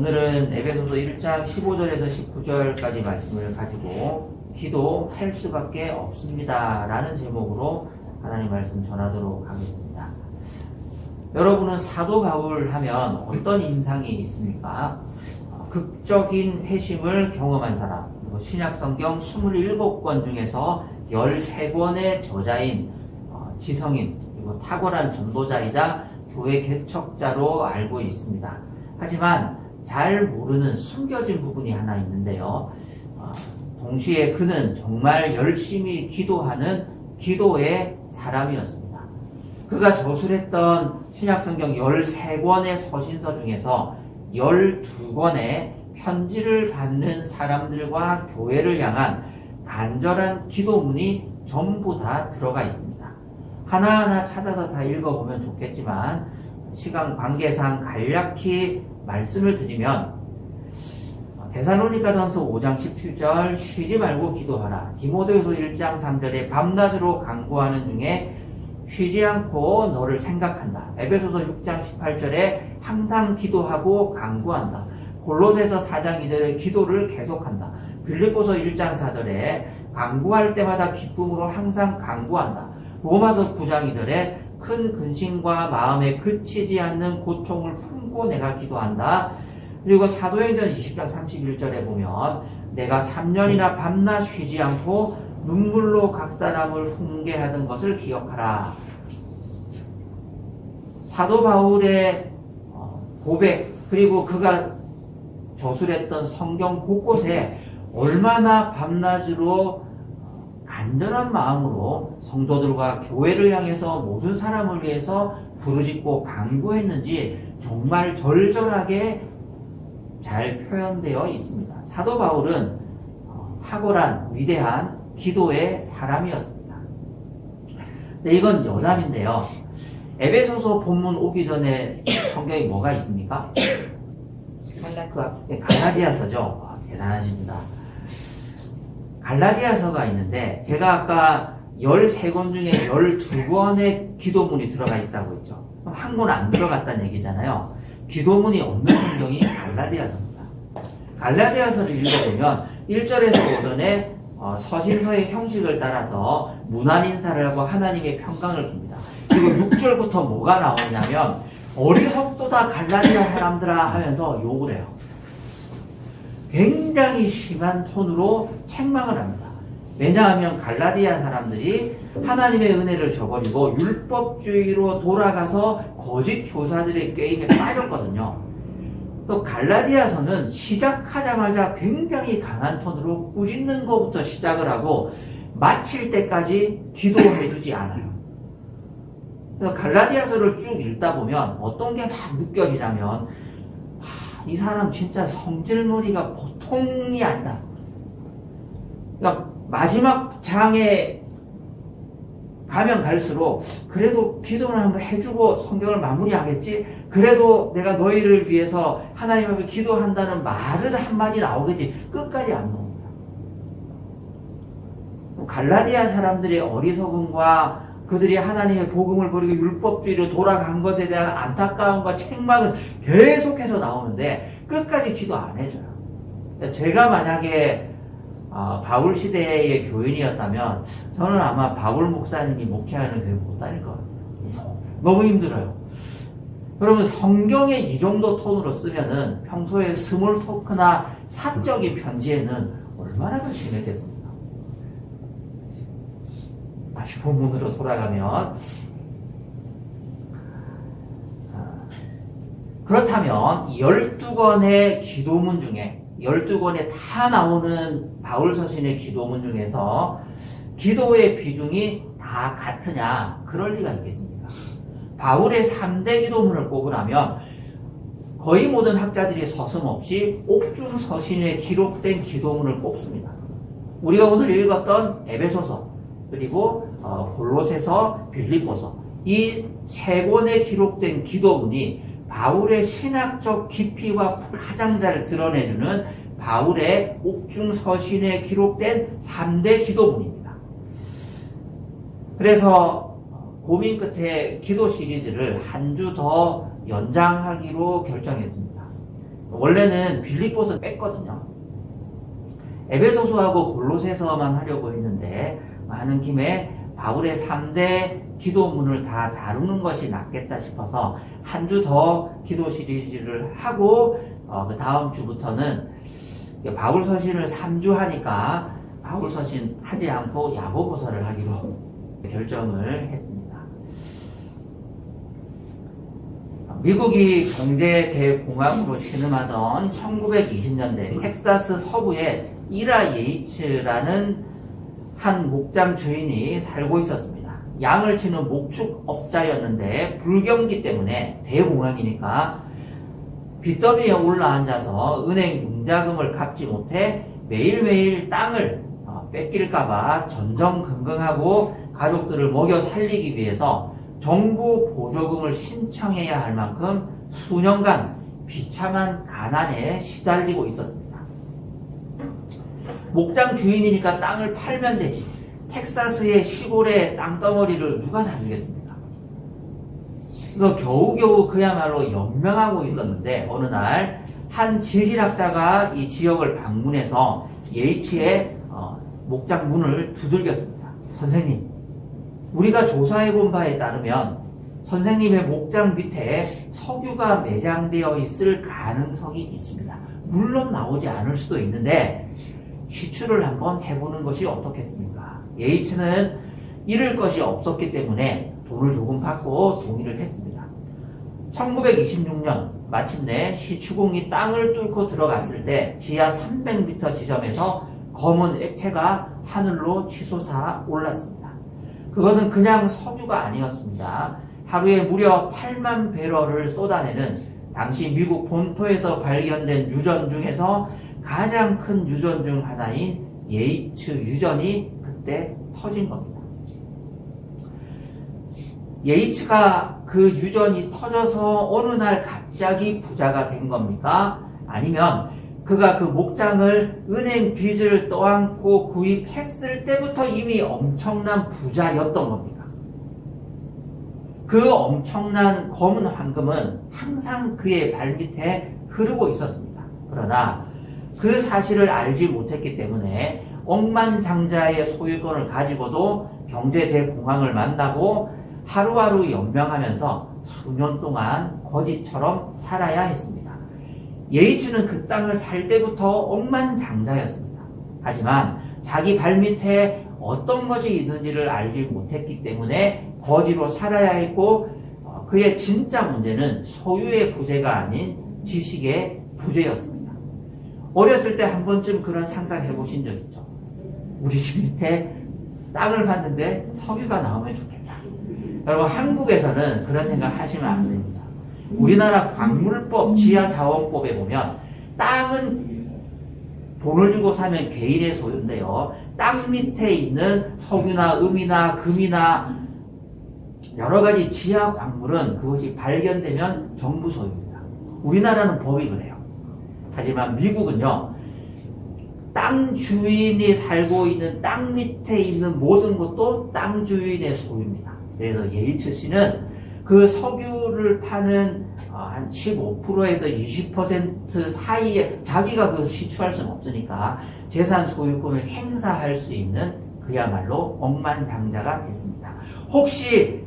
오늘은 에베소서 1장 15절에서 19절까지 말씀을 가지고 기도할 수밖에 없습니다 라는 제목으로 하나님 말씀 전하도록 하겠습니다. 여러분은 사도 바울 하면 어떤 인상이 있습니까? 극적인 회심을 경험한 사람, 그리고 신약성경 27권 중에서 13권의 저자인 지성인, 그리고 탁월한 전도자이자 교회 개척자로 알고 있습니다. 하지만 잘 모르는 숨겨진 부분이 하나 있는데요. 동시에 그는 정말 열심히 기도하는 기도의 사람이었습니다. 그가 저술했던 신약성경 13권의 서신서 중에서 12권의 편지를 받는 사람들과 교회를 향한 간절한 기도문이 전부 다 들어가 있습니다. 하나하나 찾아서 다 읽어보면 좋겠지만 시간 관계상 간략히 말씀을 드리면 데살로니가전서 5장 17절 쉬지 말고 기도하라. 디모데후서 1장 3절에 밤낮으로 간구하는 중에 쉬지 않고 너를 생각한다. 에베소서 6장 18절에 항상 기도하고 간구한다. 골로새서 4장 2절에 기도를 계속한다. 빌립보서 1장 4절에 간구할 때마다 기쁨으로 항상 간구한다. 로마서 9장 2절에 큰 근심과 마음에 그치지 않는 고통을 품고 내가 기도한다. 그리고 사도행전 20장 31절에 보면 내가 3년이나 밤낮 쉬지 않고 눈물로 각 사람을 훈계하던 것을 기억하라. 사도 바울의 고백, 그리고 그가 저술했던 성경 곳곳에 얼마나 밤낮으로 간절한 마음으로 성도들과 교회를 향해서 모든 사람을 위해서 부르짖고 간구했는지 정말 절절하게 잘 표현되어 있습니다. 사도 바울은 탁월한 위대한 기도의 사람이었습니다. 네, 이건 여담인데요. 에베소서 본문 오기 전에 성경에 뭐가 있습니까? 갈라디아서죠. 대단하십니다. 갈라디아서가 있는데 제가 아까 13권 중에 12권의 기도문이 들어가 있다고 했죠. 그럼 한 권 안 들어갔다는 얘기잖아요. 기도문이 없는 성경이 갈라디아서입니다. 갈라디아서를 읽어보면 1절에서 5절에 서신서의 형식을 따라서 문안 인사를 하고 하나님의 평강을 줍니다. 그리고 6절부터 뭐가 나오냐면 어리석도다 갈라디아 사람들아 하면서 욕을 해요. 굉장히 심한 톤으로 책망을 합니다. 왜냐하면 갈라디아 사람들이 하나님의 은혜를 저버리고 율법주의로 돌아가서 거짓 교사들의 게임에 빠졌거든요. 또 갈라디아서는 시작하자마자 굉장히 강한 톤으로 꾸짖는 것부터 시작을 하고 마칠 때까지 기도해주지 않아요. 그래서 갈라디아서를 쭉 읽다 보면 어떤 게 막 느껴지냐면 이 사람 진짜 성질머리가 보통이 아니다. 그러니까 마지막 장에 가면 갈수록 그래도 기도를 한번 해주고 성경을 마무리하겠지? 그래도 내가 너희를 위해서 하나님 앞에 기도한다는 말은 한마디 나오겠지? 끝까지 안 나옵니다. 갈라디아 사람들의 어리석음과 그들이 하나님의 복음을 버리고 율법주의로 돌아간 것에 대한 안타까움과 책망은 계속해서 나오는데 끝까지 기도 안 해줘요. 제가 만약에 바울 시대의 교인이었다면 저는 아마 바울 목사님이 목회하는 교회 못 다닐 것 같아요. 너무 힘들어요. 그러면 성경에 이 정도 톤으로 쓰면은 평소에 스몰 토크나 사적인 편지에는 얼마나 더 심했겠습니까? 다시 본문으로 돌아가면 그렇다면 12권의 기도문 중에 12권에 다 나오는 바울 서신의 기도문 중에서 기도의 비중이 다 같으냐? 그럴 리가 있겠습니까? 바울의 3대 기도문을 꼽으라면 거의 모든 학자들이 서슴없이 옥중 서신에 기록된 기도문을 꼽습니다. 우리가 오늘 읽었던 에베소서 그리고 골로새서, 빌립보서 이 세 권에 기록된 기도문이 바울의 신학적 깊이와 가장자를 드러내주는 바울의 옥중 서신에 기록된 3대 기도문입니다. 그래서 고민 끝에 기도 시리즈를 한 주 더 연장하기로 결정했습니다. 원래는 빌립보서 뺐거든요. 에베소서하고 골로새서만 하려고 했는데 많은 김에 바울의 3대 기도문을 다 다루는 것이 낫겠다 싶어서 한 주 더 기도 시리즈를 하고 그 다음 주부터는 바울 서신을 3주 하니까 바울 서신 하지 않고 야고보서를 하기로 결정을 했습니다. 미국이 경제 대공황으로 신음하던 1920년대 텍사스 서부에 이라 예이츠라는 한 목장 주인이 살고 있었습니다. 양을 치는 목축업자였는데 불경기 때문에 대공황이니까 빚더미에 올라앉아서 은행 융자금을 갚지 못해 매일매일 땅을 뺏길까봐 전전긍긍하고 가족들을 먹여 살리기 위해서 정부 보조금을 신청해야 할 만큼 수년간 비참한 가난에 시달리고 있었습니다. 목장 주인이니까 땅을 팔면 되지. 텍사스의 시골의 땅덩어리를 누가 사주겠습니까? 그래서 겨우겨우 그야말로 연명하고 있었는데 어느 날 한 지질학자가 이 지역을 방문해서 예이츠의 목장 문을 두들겼습니다. 선생님, 우리가 조사해본 바에 따르면 선생님의 목장 밑에 석유가 매장되어 있을 가능성이 있습니다. 물론 나오지 않을 수도 있는데 시추를 한번 해보는 것이 어떻겠습니까? 예이츠는 잃을 것이 없었기 때문에 돈을 조금 받고 동의를 했습니다. 1926년 마침내 시추공이 땅을 뚫고 들어갔을 때 지하 300m 지점에서 검은 액체가 하늘로 치솟아 올랐습니다. 그것은 그냥 석유가 아니었습니다. 하루에 무려 8만 배럴을 쏟아내는 당시 미국 본토에서 발견된 유전 중에서 가장 큰 유전 중 하나인 예이츠 유전이 그때 터진 겁니다. 예이츠가 그 유전이 터져서 어느 날 갑자기 부자가 된 겁니까? 아니면 그가 그 목장을 은행 빚을 떠안고 구입했을 때부터 이미 엄청난 부자였던 겁니까? 그 엄청난 검은 황금은 항상 그의 발밑에 흐르고 있었습니다. 그러나 그 사실을 알지 못했기 때문에 억만장자의 소유권을 가지고도 경제 대공황을 만나고 하루하루 연명하면서 수년 동안 거지처럼 살아야 했습니다. 예이츠는 그 땅을 살 때부터 억만장자였습니다. 하지만 자기 발밑에 어떤 것이 있는지를 알지 못했기 때문에 거지로 살아야 했고 그의 진짜 문제는 소유의 부재가 아닌 지식의 부재였습니다. 어렸을 때 한 번쯤 그런 상상 해보신 적 있죠? 우리 집 밑에 땅을 봤는데 석유가 나오면 좋겠다. 여러분 한국에서는 그런 생각 하시면 안 됩니다. 우리나라 광물법 지하자원법에 보면 땅은 돈을 주고 사면 개인의 소유인데요. 땅 밑에 있는 석유나 음이나 금이나 여러 가지 지하 광물은 그것이 발견되면 정부 소유입니다. 우리나라는 법이 그래요. 하지만 미국은요. 땅 주인이 살고 있는 땅 밑에 있는 모든 것도 땅 주인의 소유입니다. 그래서 예이츠 씨는 그 석유를 파는 한 15%에서 20% 사이에 자기가 그 시추할 수는 없으니까 재산 소유권을 행사할 수 있는 그야말로 억만장자가 됐습니다. 혹시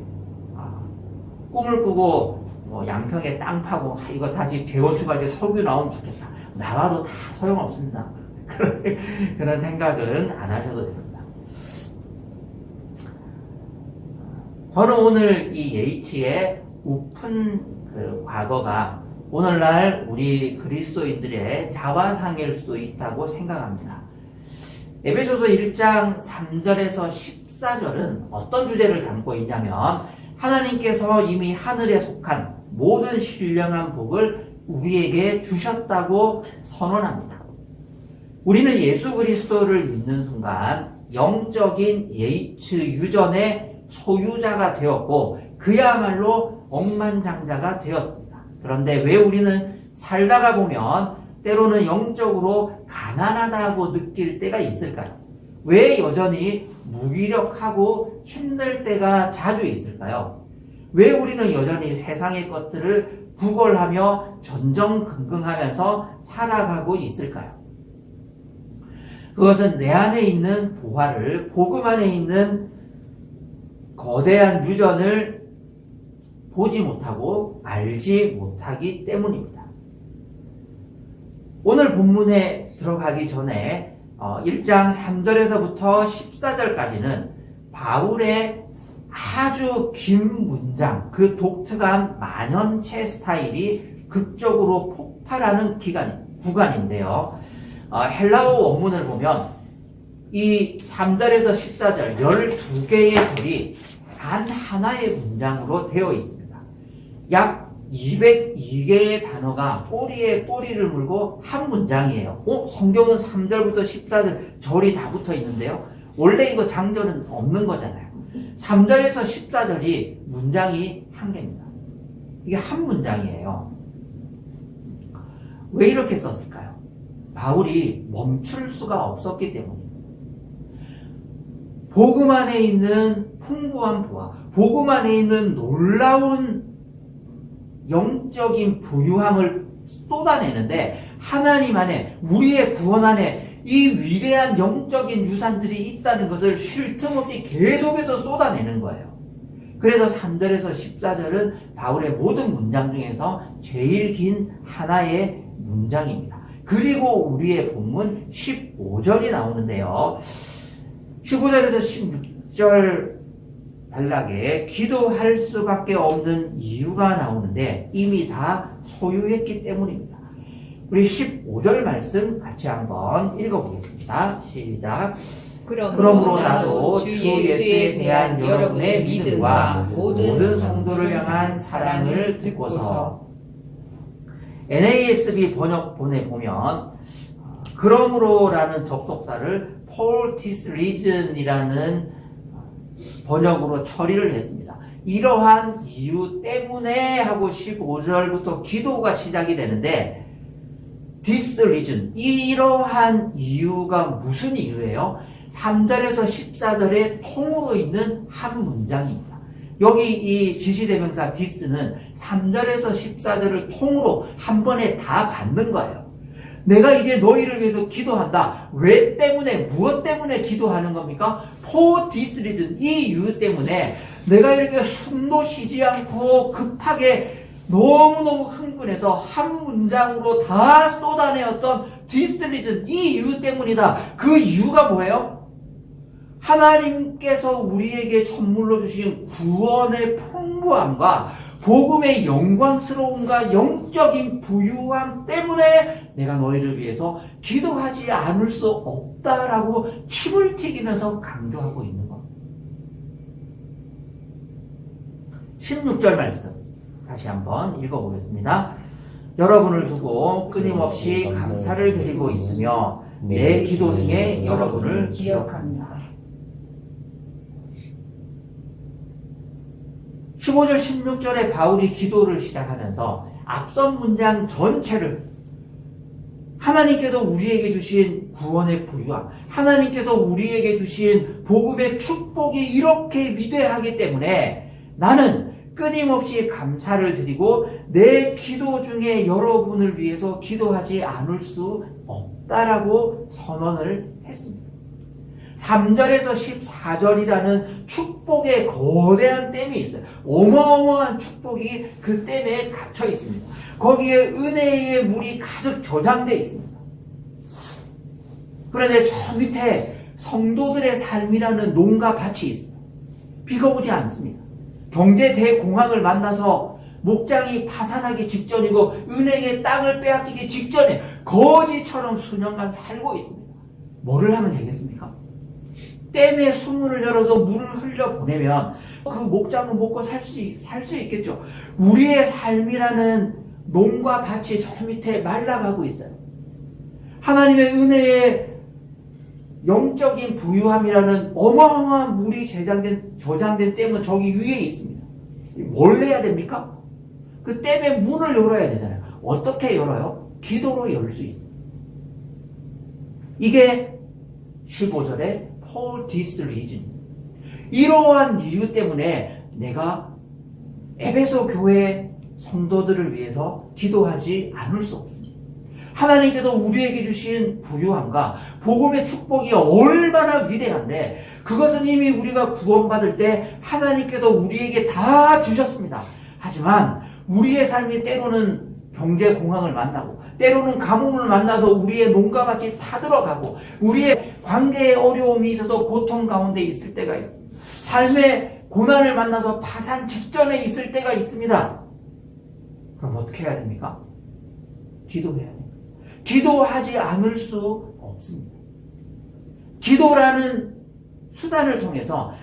꿈을 꾸고 양평에 땅 파고 이거 다시 재건축할 때 석유 나오면 좋겠다. 나와도 다 소용없습니다. 그런 생각은 안 하셔도 됩니다. 저는 오늘 이 예이츠의 우픈 그 과거가 오늘날 우리 그리스도인들의 자화상일 수도 있다고 생각합니다. 에베소서 1장 3절에서 14절은 어떤 주제를 담고 있냐면 하나님께서 이미 하늘에 속한 모든 신령한 복을 우리에게 주셨다고 선언합니다. 우리는 예수 그리스도를 믿는 순간 영적인 예이츠 유전의 소유자가 되었고 그야말로 억만장자가 되었습니다. 그런데 왜 우리는 살다가 보면 때로는 영적으로 가난하다고 느낄 때가 있을까요? 왜 여전히 무기력하고 힘들 때가 자주 있을까요? 왜 우리는 여전히 세상의 것들을 구걸하며 전전긍긍하면서 살아가고 있을까요? 그것은 내 안에 있는 보화를, 복음 안에 있는 거대한 유전을 보지 못하고 알지 못하기 때문입니다. 오늘 본문에 들어가기 전에 1장 3절에서부터 14절까지는 바울의 아주 긴 문장, 그 독특한 만연체 스타일이 극적으로 폭발하는 구간인데요. 헬라어 원문을 보면 이 3절에서 14절 12개의 절이 단 하나의 문장으로 되어 있습니다. 약 202개의 단어가 꼬리에 꼬리를 물고 한 문장이에요. 성경은 3절부터 14절 절이 다 붙어 있는데요. 원래 이거 장절은 없는 거잖아요. 3절에서 14절이 문장이 한 개입니다. 이게 한 문장이에요. 왜 이렇게 썼을까요? 바울이 멈출 수가 없었기 때문입니다. 복음 안에 있는 풍부한 보화, 복음 안에 있는 놀라운 영적인 부유함을 쏟아내는데 하나님 안에, 우리의 구원 안에 이 위대한 영적인 유산들이 있다는 것을 쉴 틈 없이 계속해서 쏟아내는 거예요. 그래서 3절에서 14절은 바울의 모든 문장 중에서 제일 긴 하나의 문장입니다. 그리고 우리의 본문 15절이 나오는데요. 15절에서 16절 단락에 기도할 수밖에 없는 이유가 나오는데 이미 다 소유했기 때문입니다. 우리 15절 말씀 같이 한번 읽어보겠습니다. 시작. 그러므로 나도 주 예수에 대한 여러분의 믿음과 모든 성도를 향한 사랑을 듣고서 NASB 번역본에 보면 그러므로라는 접속사를 for this reason이라는 번역으로 처리를 했습니다. 이러한 이유 때문에 하고 15절부터 기도가 시작이 되는데 this reason, 이러한 이유가 무슨 이유예요? 3절에서 14절에 통으로 있는 한 문장입니다. 여기 이 지시대명사 this는 3절에서 14절을 통으로 한 번에 다 받는 거예요. 내가 이제 너희를 위해서 기도한다. 왜 때문에, 무엇 때문에 기도하는 겁니까? For this reason, 이 이유 때문에 내가 이렇게 숨도 쉬지 않고 급하게 너무너무 흥분해서 한 문장으로 다 쏟아내었던 this reason, 이 이유 때문이다. 그 이유가 뭐예요? 하나님께서 우리에게 선물로 주신 구원의 풍부함과 복음의 영광스러움과 영적인 부유함 때문에 내가 너희를 위해서 기도하지 않을 수 없다라고 침을 튀기면서 강조하고 있는 겁니다. 16절 말씀 다시 한번 읽어보겠습니다. 여러분을 두고 끊임없이 감사를 드리고 있으며 내 기도 중에 여러분을 기억합니다. 15절 16절에 바울이 기도를 시작하면서 앞선 문장 전체를 하나님께서 우리에게 주신 구원의 부유함, 하나님께서 우리에게 주신 복음의 축복이 이렇게 위대하기 때문에 나는 끊임없이 감사를 드리고 내 기도 중에 여러분을 위해서 기도하지 않을 수 없다라고 선언을 했습니다. 3절에서 14절이라는 축복의 거대한 댐이 있어요. 어마어마한 축복이 그 댐에 갇혀 있습니다. 거기에 은혜의 물이 가득 저장되어 있습니다. 그런데 저 밑에 성도들의 삶이라는 농가 밭이 있어요. 비가 오지 않습니다. 경제 대공황을 만나서 목장이 파산하기 직전이고 은행의 땅을 빼앗기기 직전에 거지처럼 수년간 살고 있습니다. 뭐를 하면 되겠습니까? 댐에 수문을 열어서 물을 흘려보내면 그 목장은 먹고 살 수 있겠죠. 우리의 삶이라는 농과 밭이 저 밑에 말라가고 있어요. 하나님의 은혜의 영적인 부유함이라는 어마어마한 물이 저장된 댐은 저기 위에 있습니다. 뭘 해야 됩니까? 그 댐의 문을 열어야 되잖아요. 어떻게 열어요? 기도로 열 수 있어요. 이게 15절에 For this reason, 이러한 이유 때문에 내가 에베소 교회 성도들을 위해서 기도하지 않을 수 없습니다. 하나님께서 우리에게 주신 부유함과 복음의 축복이 얼마나 위대한데 그것은 이미 우리가 구원받을 때 하나님께서 우리에게 다 주셨습니다. 하지만 우리의 삶이 때로는 경제 공황을 만나고 때로는 가뭄을 만나서 우리의 농가밭이 타들어가고 우리의 관계에 어려움이 있어서 고통 가운데 있을 때가 있습니다. 삶의 고난을 만나서 파산 직전에 있을 때가 있습니다. 그럼 어떻게 해야 됩니까? 기도해야 됩니다. 기도하지 않을 수 없습니다. 기도라는 수단을 통해서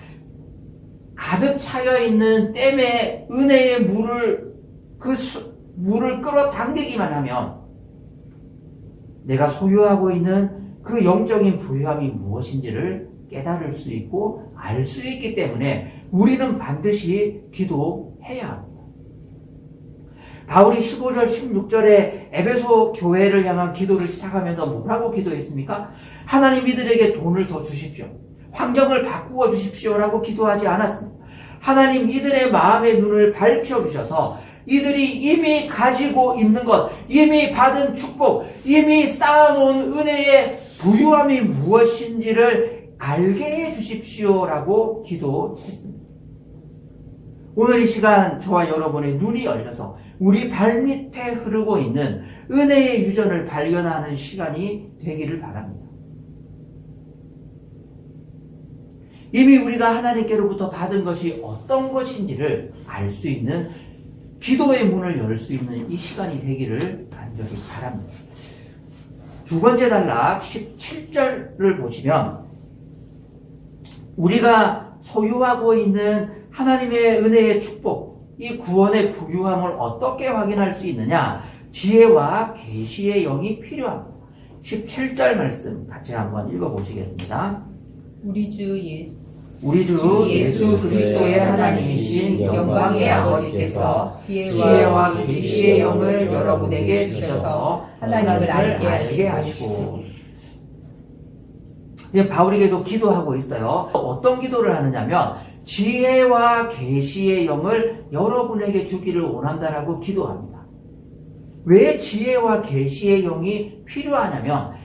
가득 차여있는 댐에 은혜의 물을 끌어당기기만 하면 내가 소유하고 있는 그 영적인 부유함이 무엇인지를 깨달을 수 있고 알 수 있기 때문에 우리는 반드시 기도해야 합니다. 바울이 15절 16절에 에베소 교회를 향한 기도를 시작하면서 뭐라고 기도했습니까? 하나님 이들에게 돈을 더 주십시오. 환경을 바꾸어 주십시오라고 기도하지 않았습니다. 하나님 이들의 마음의 눈을 밝혀주셔서 이들이 이미 가지고 있는 것, 이미 받은 축복, 이미 쌓아놓은 은혜의 부유함이 무엇인지를 알게 해 주십시오라고 기도했습니다. 오늘 이 시간 저와 여러분의 눈이 열려서 우리 발밑에 흐르고 있는 은혜의 유전을 발견하는 시간이 되기를 바랍니다. 이미 우리가 하나님께로부터 받은 것이 어떤 것인지를 알 수 있는 기도의 문을 열 수 있는 이 시간이 되기를 간절히 바랍니다. 두 번째 단락 17절을 보시면 우리가 소유하고 있는 하나님의 은혜의 축복, 이 구원의 부유함을 어떻게 확인할 수 있느냐? 지혜와 계시의 영이 필요합니다. 17절 말씀 같이 한번 읽어보시겠습니다. 우리 주 예수 그리스도의 하나님이신 영광의 아버지께서 지혜와 계시의 영을 여러분에게 주셔서 하나님을 알게 하시고. 이제 바울이 계속 기도하고 있어요. 어떤 기도를 하느냐면 지혜와 계시의 영을 여러분에게 주기를 원한다라고 기도합니다. 왜 지혜와 계시의 영이 필요하냐면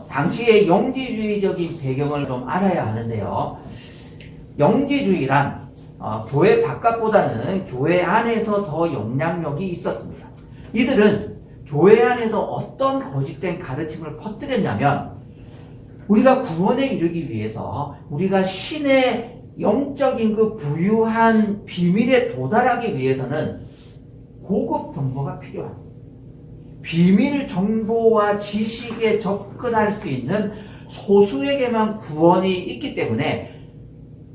당시의 영지주의적인 배경을 좀 알아야 하는데요. 영지주의란 교회 바깥보다는 교회 안에서 더 영향력이 있었습니다. 이들은 교회 안에서 어떤 거짓된 가르침을 퍼뜨렸냐면 우리가 구원에 이르기 위해서 우리가 신의 영적인 그 부유한 비밀에 도달하기 위해서는 고급 정보가 필요합니다. 비밀 정보와 지식에 접근할 수 있는 소수에게만 구원이 있기 때문에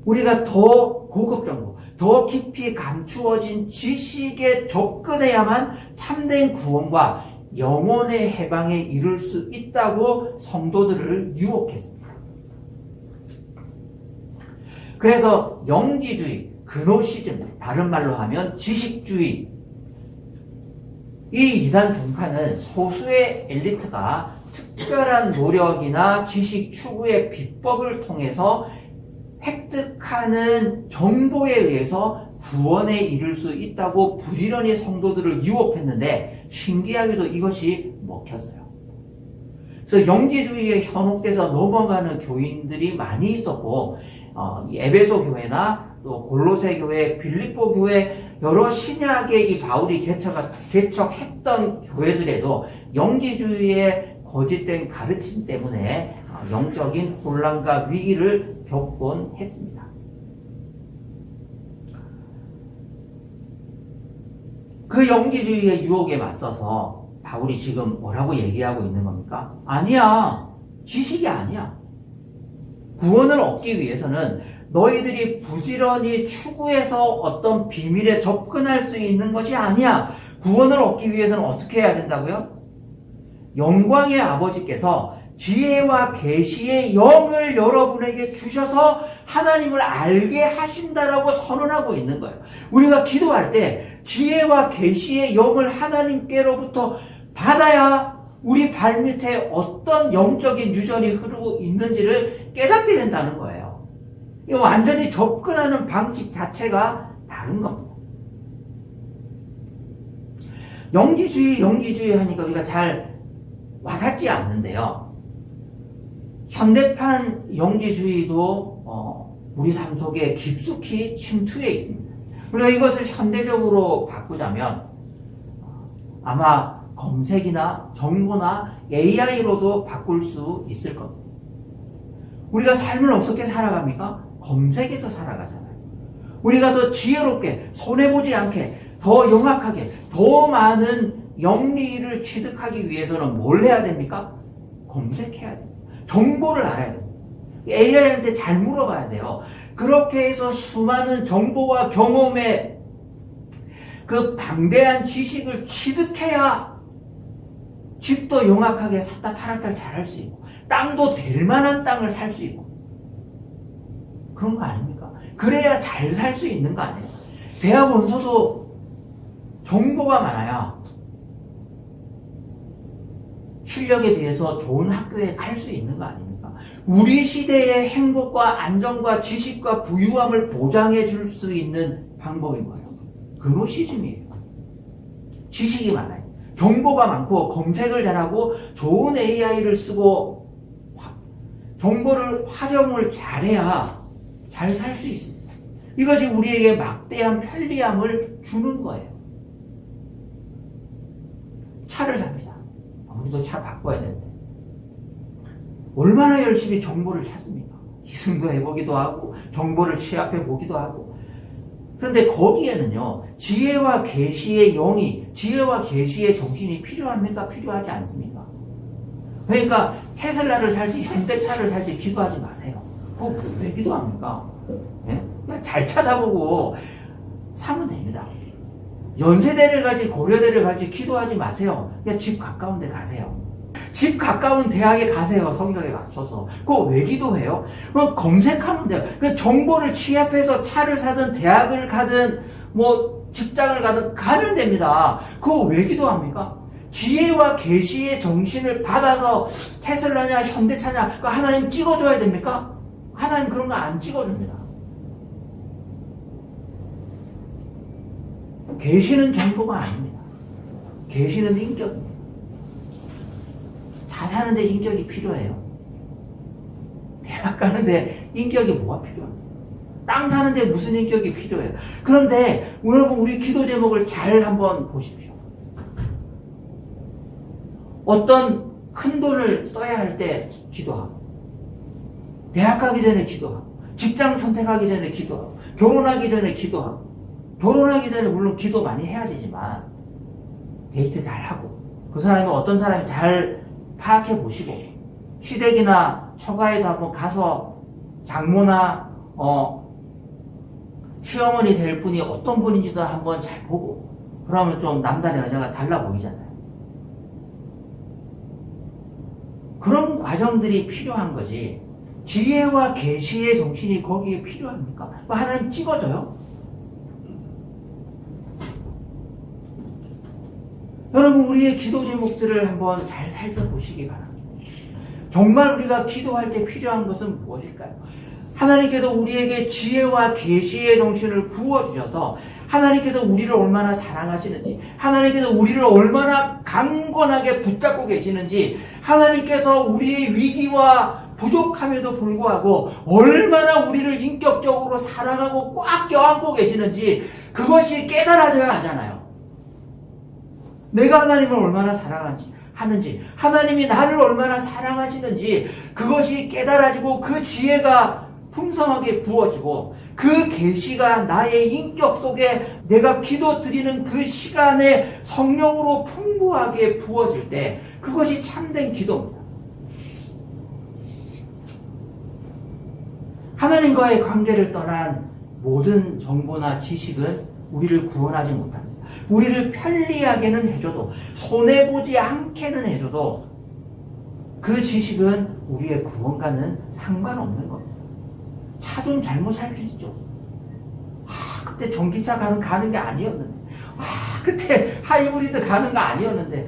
우리가 더 고급 정보, 더 깊이 감추어진 지식에 접근해야만 참된 구원과 영혼의 해방에 이를 수 있다고 성도들을 유혹했습니다. 그래서 영지주의, 그노시즘, 다른 말로 하면 지식주의, 이 이단 종파는 소수의 엘리트가 특별한 노력이나 지식 추구의 비법을 통해서 획득하는 정보에 의해서 구원에 이를 수 있다고 부지런히 성도들을 유혹했는데 신기하게도 이것이 먹혔어요. 그래서 영지주의에 현혹돼서 넘어가는 교인들이 많이 있었고 에베소 교회나 또 골로새 교회, 빌립보 교회 여러 신약의 이 바울이 개척했던 교회들에도 영지주의의 거짓된 가르침 때문에 영적인 혼란과 위기를 겪곤 했습니다. 그 영지주의의 유혹에 맞서서 바울이 지금 뭐라고 얘기하고 있는 겁니까? 아니야. 지식이 아니야. 구원을 얻기 위해서는 너희들이 부지런히 추구해서 어떤 비밀에 접근할 수 있는 것이 아니야. 구원을 얻기 위해서는 어떻게 해야 된다고요? 영광의 아버지께서 지혜와 계시의 영을 여러분에게 주셔서 하나님을 알게 하신다라고 선언하고 있는 거예요. 우리가 기도할 때 지혜와 계시의 영을 하나님께로부터 받아야 우리 발밑에 어떤 영적인 유전이 흐르고 있는지를 깨닫게 된다는 거예요. 이거 완전히 접근하는 방식 자체가 다른 겁니다. 영지주의 하니까 우리가 잘 와닿지 않는데요. 현대판 영지주의도 우리 삶 속에 깊숙이 침투해 있습니다. 우리가 이것을 현대적으로 바꾸자면 아마 검색이나 정보나 AI로도 바꿀 수 있을 겁니다. 우리가 삶을 어떻게 살아갑니까? 검색에서 살아가잖아요. 우리가 더 지혜롭게, 손해보지 않게, 더 영악하게, 더 많은 영리를 취득하기 위해서는 뭘 해야 됩니까? 검색해야 돼요. 정보를 알아야 돼요. AI한테 잘 물어봐야 돼요. 그렇게 해서 수많은 정보와 경험의 그 방대한 지식을 취득해야 집도 영악하게 샀다 팔았다를 잘할 수 있고 땅도 될 만한 땅을 살 수 있고 그런 거 아닙니까? 그래야 잘 살 수 있는 거 아니에요? 대학 원서도 정보가 많아야 실력에 비해서 좋은 학교에 갈 수 있는 거 아닙니까? 우리 시대의 행복과 안정과 지식과 부유함을 보장해 줄 수 있는 방법이 뭐예요? 그노시즘이에요. 지식이 많아요. 정보가 많고 검색을 잘하고 좋은 AI를 쓰고 정보를 활용을 잘해야 잘 살 수 있습니다. 이것이 우리에게 막대한 편리함을 주는 거예요. 차를 삽니다. 우리도 차 바꿔야 되는데 얼마나 열심히 정보를 찾습니까? 시승도 해보기도 하고 정보를 취합해 보기도 하고 그런데 거기에는요 지혜와 계시의 영이 지혜와 계시의 정신이 필요합니까? 필요하지 않습니까? 그러니까 테슬라를 살지 현대차를 살지 기도하지 마세요. 그거 왜 기도합니까? 네? 그냥 잘 찾아보고 사면 됩니다. 연세대를 갈지 고려대를 갈지 기도하지 마세요. 그냥 집 가까운 데 가세요. 집 가까운 대학에 가세요. 성격에 맞춰서. 그거 왜 기도해요? 그거 검색하면 돼요. 그 정보를 취합해서 차를 사든 대학을 가든 뭐 직장을 가든 가면 됩니다. 그거 왜 기도합니까? 지혜와 계시의 정신을 받아서 테슬라냐 현대차냐 그거 하나님 찍어줘야 됩니까? 하나님 그런 거 안 찍어줍니다. 계시는 정보가 아닙니다. 계시는 인격입니다. 차 사는데 인격이 필요해요. 대학 가는데 인격이 뭐가 필요합니까? 땅 사는데 무슨 인격이 필요해요? 그런데 여러분 우리 기도 제목을 잘 한번 보십시오. 어떤 큰 돈을 써야 할 때 기도하고 대학 가기 전에 기도하고 직장 선택하기 전에 기도하고 결혼하기 전에 기도하고 결혼하기 전에 물론 기도 많이 해야 되지만 데이트 잘하고 그 사람이 어떤 사람이 잘 파악해 보시고 시댁이나 처가에도 한번 가서 장모나 시어머니 될 분이 어떤 분인지도 한번 잘 보고 그러면 좀 남자나 여자가 달라 보이잖아요. 그런 과정들이 필요한 거지 지혜와 계시의 정신이 거기에 필요합니까? 하나님 찍어줘요? 여러분 우리의 기도 제목들을 한번 잘 살펴보시기 바랍니다. 정말 우리가 기도할 때 필요한 것은 무엇일까요? 하나님께서 우리에게 지혜와 계시의 정신을 부어주셔서 하나님께서 우리를 얼마나 사랑하시는지 하나님께서 우리를 얼마나 강건하게 붙잡고 계시는지 하나님께서 우리의 위기와 부족함에도 불구하고 얼마나 우리를 인격적으로 사랑하고 꽉 껴안고 계시는지 그것이 깨달아져야 하잖아요. 내가 하나님을 얼마나 사랑하는지 하나님이 나를 얼마나 사랑하시는지 그것이 깨달아지고 그 지혜가 풍성하게 부어지고 그 계시가 나의 인격 속에 내가 기도 드리는 그 시간에 성령으로 풍부하게 부어질 때 그것이 참된 기도입니다. 하나님과의 관계를 떠난 모든 정보나 지식은 우리를 구원하지 못합니다. 우리를 편리하게는 해줘도 손해보지 않게는 해줘도 그 지식은 우리의 구원과는 상관없는 겁니다. 차 좀 잘못 살 수 있죠. 그때 전기차 가는 게 아니었는데 그때 하이브리드 가는 거 아니었는데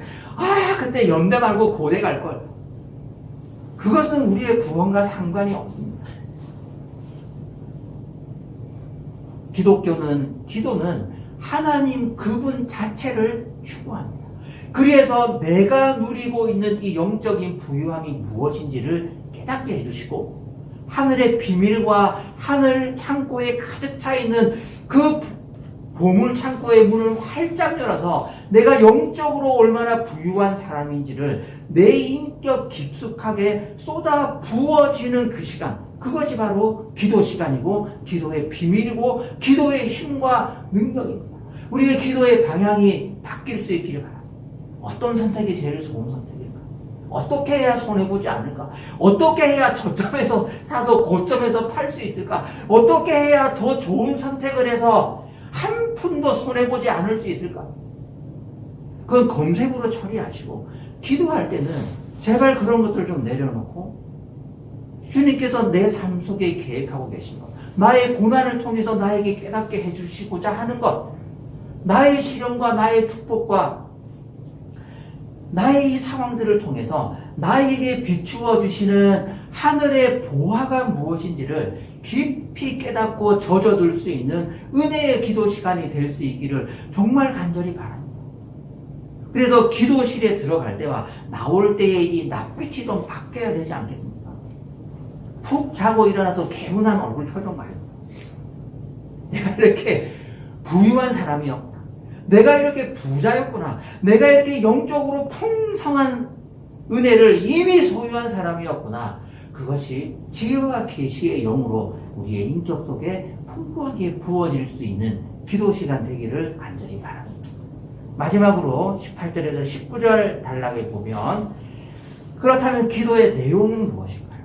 그때 연대 말고 고대 갈걸. 그것은 우리의 구원과 상관이 없습니다. 기도는 하나님 그분 자체를 추구합니다. 그래서 내가 누리고 있는 이 영적인 부유함이 무엇인지를 깨닫게 해주시고 하늘의 비밀과 하늘 창고에 가득 차 있는 그 보물 창고의 문을 활짝 열어서 내가 영적으로 얼마나 부유한 사람인지를 내 인격 깊숙하게 쏟아 부어지는 그 시간, 그것이 바로 기도 시간이고 기도의 비밀이고 기도의 힘과 능력입니다. 우리의 기도의 방향이 바뀔 수 있기를 바랍니다. 어떤 선택이 제일 좋은 선택일까? 어떻게 해야 손해보지 않을까? 어떻게 해야 저점에서 사서 고점에서 팔 수 있을까? 어떻게 해야 더 좋은 선택을 해서 한 푼도 손해보지 않을 수 있을까? 그건 검색으로 처리하시고 기도할 때는 제발 그런 것들 좀 내려놓고 주님께서 내 삶 속에 계획하고 계신 것, 나의 고난을 통해서 나에게 깨닫게 해주시고자 하는 것, 나의 시련과 나의 축복과 나의 이 상황들을 통해서 나에게 비추어 주시는 하늘의 보화가 무엇인지를 깊이 깨닫고 젖어들 수 있는 은혜의 기도 시간이 될 수 있기를 정말 간절히 바랍니다. 그래서 기도실에 들어갈 때와 나올 때의 이 낯빛이 좀 바뀌어야 되지 않겠습니까? 푹 자고 일어나서 개운한 얼굴 표정 말입니다. 내가 이렇게 부유한 사람이었구나. 내가 이렇게 부자였구나. 내가 이렇게 영적으로 풍성한 은혜를 이미 소유한 사람이었구나. 그것이 지혜와 계시의 영으로 우리의 인격 속에 풍부하게 부어질 수 있는 기도 시간 되기를 간절히 바랍니다. 마지막으로 18절에서 19절 단락에 보면 그렇다면 기도의 내용은 무엇일까요?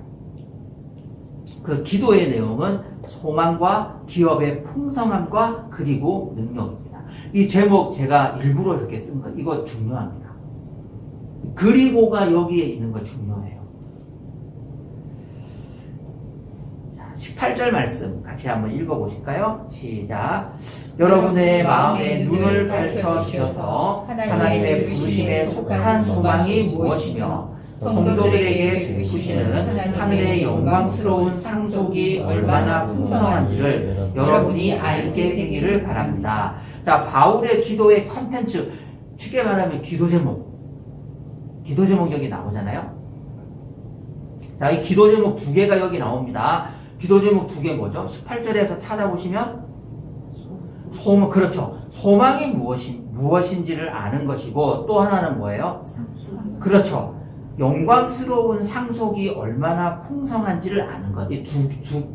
그 기도의 내용은 소망과 기업의 풍성함과 그리고 능력입니다. 이 제목 제가 일부러 이렇게 쓴 거 이거 중요합니다. 그리고가 여기에 있는 거 중요해요. 18절 말씀 같이 한번 읽어보실까요? 시작. 여러분의 마음의 눈을 밝혀주셔서 하나님의 부르심에 속한 소망이 무엇이며 성도들에게 베푸시는 하늘의 영광스러운 상속이 얼마나 풍성한지를 여러분이 알게 되기를 바랍니다. 자, 바울의 기도의 컨텐츠, 쉽게 말하면 기도 제목 여기 나오잖아요. 자, 이 기도 제목 두 개가 여기 나옵니다. 기도 제목 두 개 뭐죠? 18절에서 찾아보시면 소망, 그렇죠. 소망이 무엇인지를 아는 것이고 또 하나는 뭐예요? 그렇죠. 영광스러운 상속이 얼마나 풍성한지를 아는 것. 이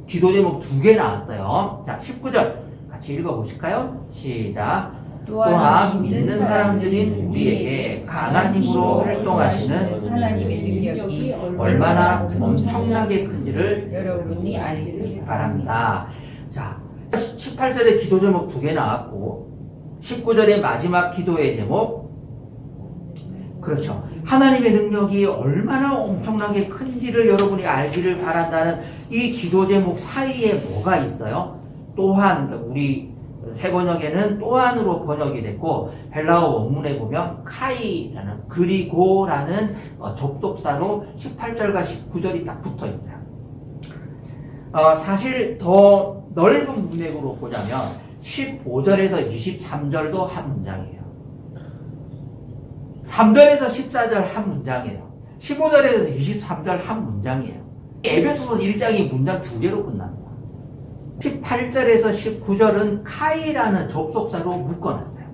기도 제목 두 개 나왔어요. 자, 19절 같이 읽어보실까요? 시작. 또한 믿는 사람들인 우리에게 강한 힘으로 활동하시는 하나님의 능력이 얼마나 엄청나게 큰지를 여러분이 알기를 바랍니다. 자, 18절에 기도 제목 두 개 나왔고 19절의 마지막 기도의 제목, 그렇죠. 하나님의 능력이 얼마나 엄청나게 큰지를 여러분이 알기를 바란다는 이 기도 제목 사이에 뭐가 있어요? 또한, 우리 새 번역에는 또한으로 번역이 됐고 헬라어 원문에 보면 카이라는 그리고라는 접속사로 18절과 19절이 딱 붙어 있어요. 사실 더 넓은 문맥으로 보자면 15절에서 23절도 한 문장이에요. 3절에서 14절 한 문장이에요. 15절에서 23절 한 문장이에요. 에베소서 1장이 문장 두 개로 끝납니다. 18절에서 19절은 카이라는 접속사로 묶어놨어요.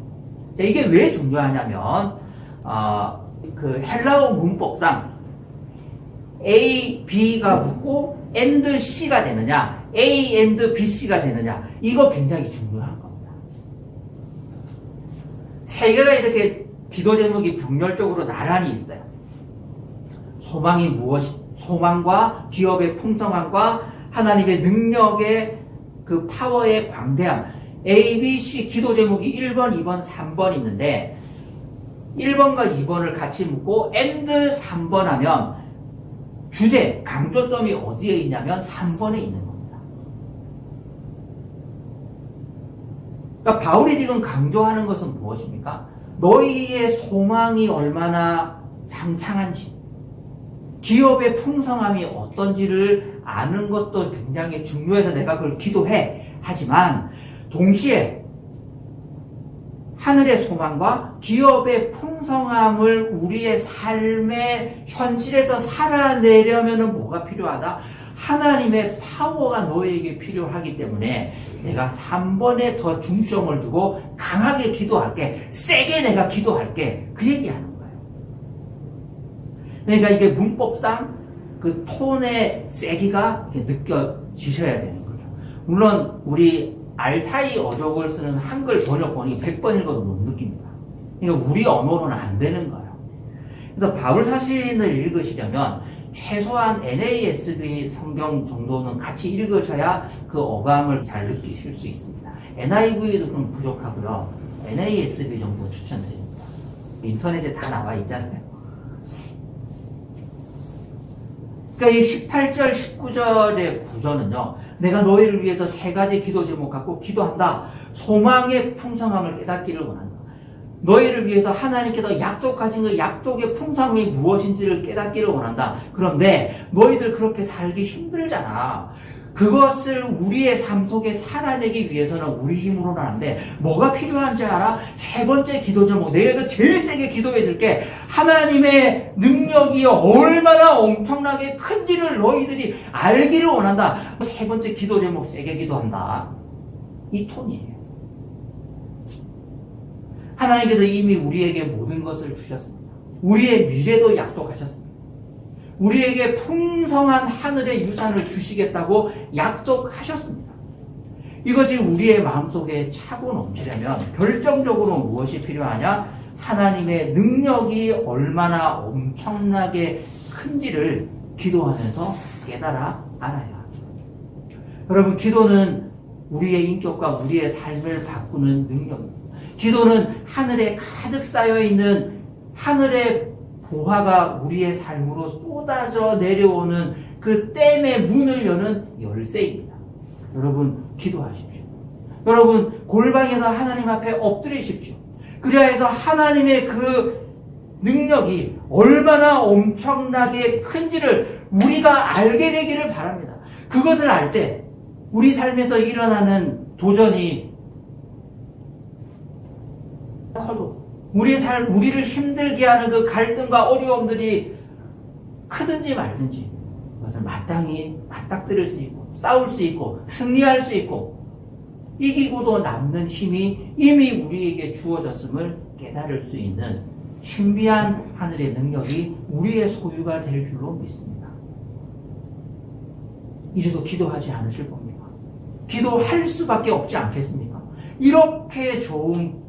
자, 이게 왜 중요하냐면 그 헬라어 문법상 A, B가 붙고 and C가 되느냐, A and B, C가 되느냐, 이거 굉장히 중요한 겁니다. 세 개가 이렇게 기도 제목이 병렬적으로 나란히 있어요. 소망이 소망과 기업의 풍성함과 하나님의 능력의 그 파워의 광대함. A, B, C 기도 제목이 1번, 2번, 3번 있는데 1번과 2번을 같이 묶고 and 3번 하면 주제, 강조점이 어디에 있냐면 3번에 있는 겁니다. 그러니까 바울이 지금 강조하는 것은 무엇입니까? 너희의 소망이 얼마나 장창한지, 기업의 풍성함이 어떤지를 아는 것도 굉장히 중요해서 내가 그걸 기도해. 하지만 동시에 하늘의 소망과 기업의 풍성함을 우리의 삶의 현실에서 살아내려면 뭐가 필요하다? 하나님의 파워가 너에게 필요하기 때문에 내가 3번에 더 중점을 두고 강하게 기도할게. 세게 내가 기도할게. 그 얘기하는 거예요. 그러니까 이게 문법상 그 톤의 세기가 느껴지셔야 되는 거죠. 물론 우리 알타이 어족을 쓰는 한글 번역본이 100번 읽어도 못 느낍니다. 그러니까 우리 언어로는 안 되는 거예요. 그래서 바울사신을 읽으시려면 최소한 NASB 성경 정도는 같이 읽으셔야 그 어감을 잘 느끼실 수 있습니다. NIV도 그럼 부족하고요. NASB 정도 추천드립니다. 인터넷에 다 나와 있잖아요. 그러니까 이 18절, 19절의 구절은요, 내가 너희를 위해서 3가지 기도 제목 갖고 기도한다. 소망의 풍성함을 깨닫기를 원한다. 너희를 위해서 하나님께서 약속하신 그 약속의 풍성함이 무엇인지를 깨닫기를 원한다. 그런데 너희들 그렇게 살기 힘들잖아. 그것을 우리의 삶 속에 살아내기 위해서는 우리 힘으로는 안 돼. 뭐가 필요한지 알아? 3번째 기도 제목. 내가 제일 세게 기도해 줄게. 하나님의 능력이 얼마나 엄청나게 큰지를 너희들이 알기를 원한다. 3번째 기도 제목 세게 기도한다. 이 톤이에요. 하나님께서 이미 우리에게 모든 것을 주셨습니다. 우리의 미래도 약속하셨습니다. 우리에게 풍성한 하늘의 유산을 주시겠다고 약속하셨습니다. 이것이 우리의 마음속에 차고 넘치려면 결정적으로 무엇이 필요하냐? 하나님의 능력이 얼마나 엄청나게 큰지를 기도하면서 깨달아 알아야 합니다. 여러분, 기도는 우리의 인격과 우리의 삶을 바꾸는 능력입니다. 기도는 하늘에 가득 쌓여있는 하늘의 보화가 우리의 삶으로 쏟아져 내려오는 그 댐의 문을 여는 열쇠입니다. 여러분, 기도하십시오. 여러분, 골방에서 하나님 앞에 엎드리십시오. 그래야 해서 하나님의 그 능력이 얼마나 엄청나게 큰지를 우리가 알게 되기를 바랍니다. 그것을 알 때 우리 삶에서 일어나는 도전이 커도 우리를 힘들게 하는 그 갈등과 어려움들이 크든지 말든지 그것을 마땅히 맞닥뜨릴 수 있고 싸울 수 있고 승리할 수 있고 이기고도 남는 힘이 이미 우리에게 주어졌음을 깨달을 수 있는 신비한 하늘의 능력이 우리의 소유가 될 줄로 믿습니다. 이래도 기도하지 않으실 겁니까? 기도할 수밖에 없지 않겠습니까? 이렇게 좋은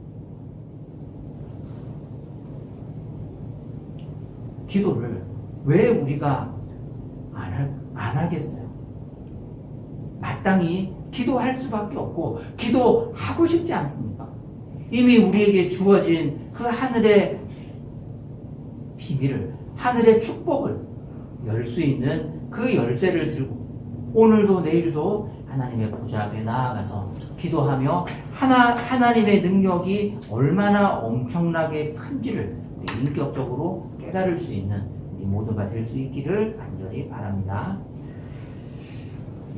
기도를 왜 우리가 안 하겠어요? 마땅히 기도할 수밖에 없고 기도하고 싶지 않습니까? 이미 우리에게 주어진 그 하늘의 비밀을, 하늘의 축복을 열 수 있는 그 열쇠를 들고 오늘도 내일도 하나님의 보좌 앞에 나아가서 기도하며 하나님의 능력이 얼마나 엄청나게 큰지를 인격적으로 깨달을 수 있는 우리 모두가 될 수 있기를 간절히 바랍니다.